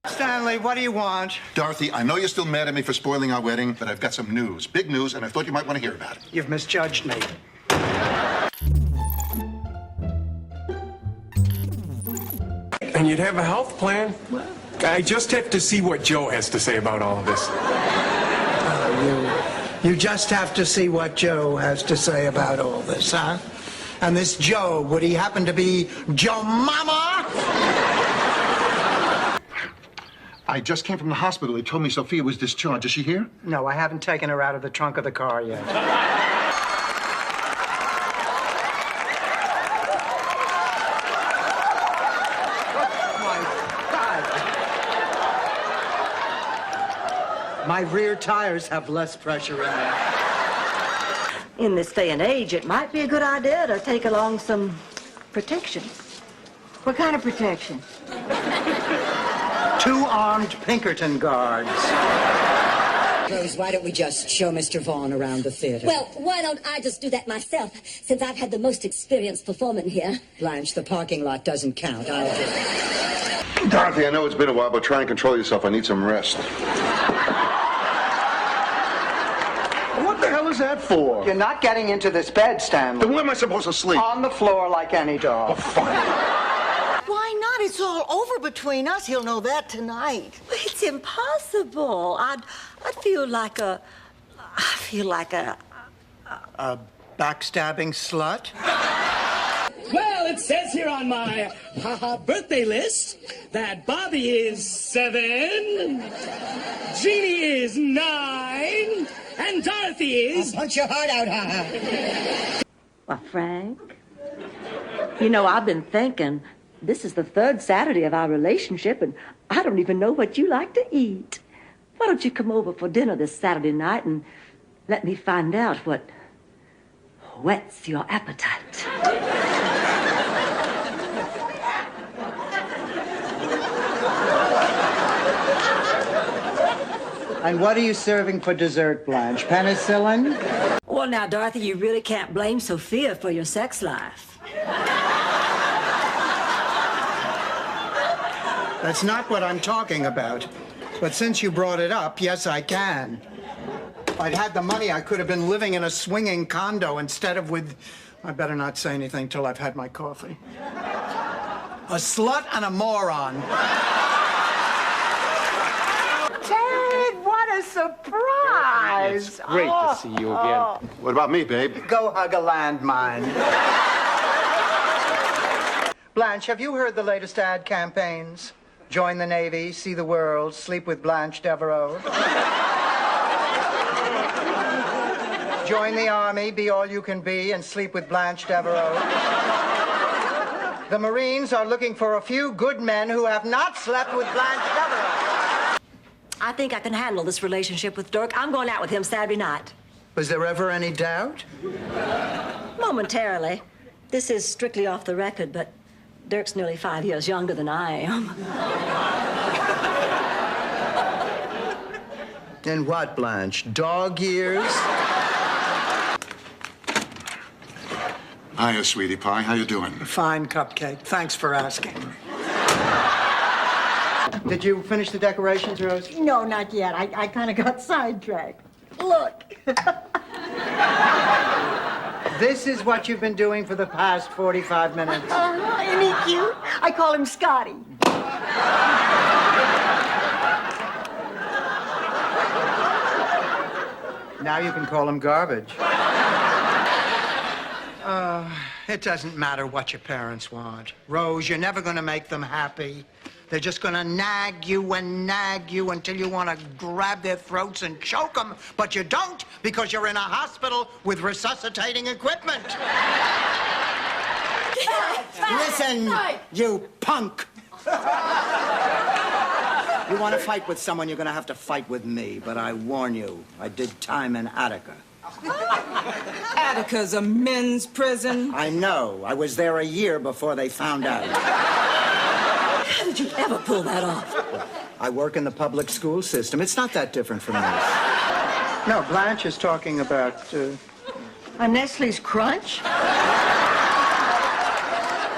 Stanley, what do you want? Dorothy, I know you're still mad at me for spoiling our wedding, but I've got some news. Big news, and I thought you might want to hear about it. You've misjudged me. And you'd have a health plan? I just have to see what Joe has to say about all of this. You just have to see what Joe has to say about all this, huh? And this Joe, would he happen to be Joe Mama? I just came from the hospital. They told me Sophia was discharged. Is she here? No, I haven't taken her out of the trunk of the car yet. My rear tires have less pressure in them. In this day and age, it might be a good idea to take along some protection. What kind of protection? 2 armed Pinkerton guards. Rose, why don't we just show Mr. Vaughn around the theater? Well, why don't I just do that myself, since I've had the most experience performing here? Blanche, the parking lot doesn't count. I'll do it. Dorothy, I know it's been a while, but try and control yourself. I need some rest. What the hell is that for? You're not getting into this bed, Stanley. Then where am I supposed to sleep? On the floor like any dog. Oh, fine. Why not? It's all over between us. He'll know that tonight. It's impossible. I'd feel like a A backstabbing slut? Well, it says here on my birthday list that Bobby is 7, Jeannie is 9, and Dorothy is... I'll punch your heart out, ha-ha. Well, Frank, you know, I've been thinking, this is the 3rd Saturday of our relationship, and I don't even know what you like to eat. Why don't you come over for dinner this Saturday night and let me find out what whets your appetite? And what are you serving for dessert, Blanche? Penicillin? Well, now, Dorothy, you really can't blame Sophia for your sex life. That's not what I'm talking about. But since you brought it up, yes, I can. If I'd had the money, I could have been living in a swinging condo instead of with... I better not say anything till I've had my coffee. A slut and a moron. Ted, what a surprise! It's great to see you again. What about me, babe? Go hug a landmine. Blanche, have you heard the latest ad campaigns? Join the Navy, see the world, sleep with Blanche Devereaux. Join the Army, be all you can be, and sleep with Blanche Devereaux. The Marines are looking for a few good men who have not slept with Blanche Devereaux. I think I can handle this relationship with Dirk. I'm going out with him Saturday night. Was there ever any doubt? Momentarily. This is strictly off the record, but Dirk's nearly 5 years younger than I am. In what, Blanche? Dog years? Hiya, sweetie pie. How you doing? Fine, Cupcake. Thanks for asking. Did you finish the decorations, Rose? No, not yet. I kind of got sidetracked. Look. This is what you've been doing for the past 45 minutes. Isn't he cute? I call him Scotty. Now you can call him garbage. It doesn't matter what your parents want. Rose, you're never going to make them happy. They're just going to nag you until you want to grab their throats and choke them. But you don't, because you're in a hospital with resuscitating equipment. Listen, you punk. You want to fight with someone, you're going to have to fight with me. But I warn you, I did time in Attica. Attica's a men's prison. I know. I was there a year before they found out. How did you ever pull that off? I work in the public school system. It's not that different from this. No, Blanche is talking about... A Nestle's Crunch?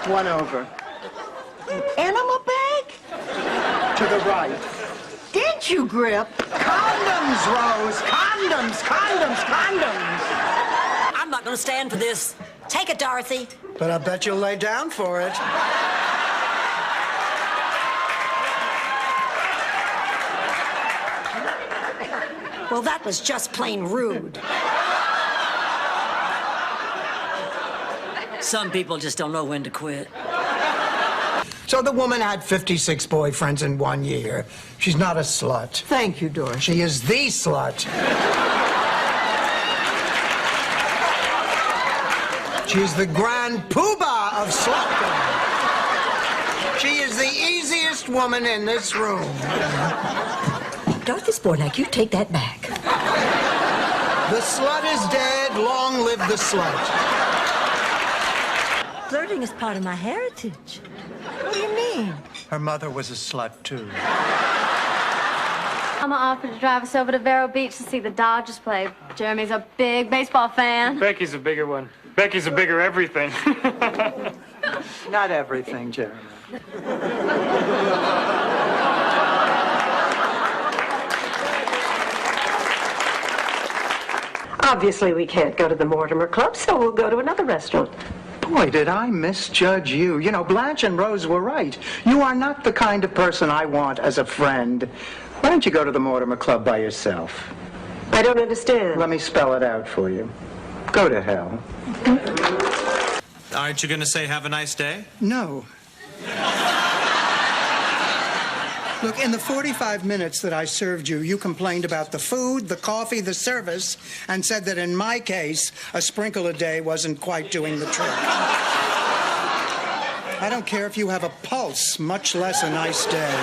1 over. Enema bag? To the right. Did you, Grip? Condoms, Rose! Condoms, condoms, condoms! I'm not gonna stand for this. Take it, Dorothy. But I bet you'll lay down for it. Well, that was just plain rude. Some people just don't know when to quit. So the woman had 56 boyfriends in 1 year. She's not a slut. Thank you, Dorothy. She is the slut. She's the grand poobah of slutdom. She is the easiest woman in this room. Dorothy Zbornak, you take that back. The slut is dead. Long live the slut. Flirting is part of my heritage. What do you mean? Her mother was a slut, too. Mama offered to drive us over to Vero Beach to see the Dodgers play. Jeremy's a big baseball fan. Becky's a bigger one. Becky's a bigger everything. Not everything, Jeremy. Obviously, we can't go to the Mortimer Club, so we'll go to another restaurant. Boy, did I misjudge you. You know, Blanche and Rose were right. You are not the kind of person I want as a friend. Why don't you go to the Mortimer Club by yourself? I don't understand. Let me spell it out for you. Go to hell. Aren't you going to say have a nice day? No. Look, in the 45 minutes that I served you, you complained about the food, the coffee, the service, and said that in my case, a sprinkle a day wasn't quite doing the trick. I don't care if you have a pulse, much less a nice day.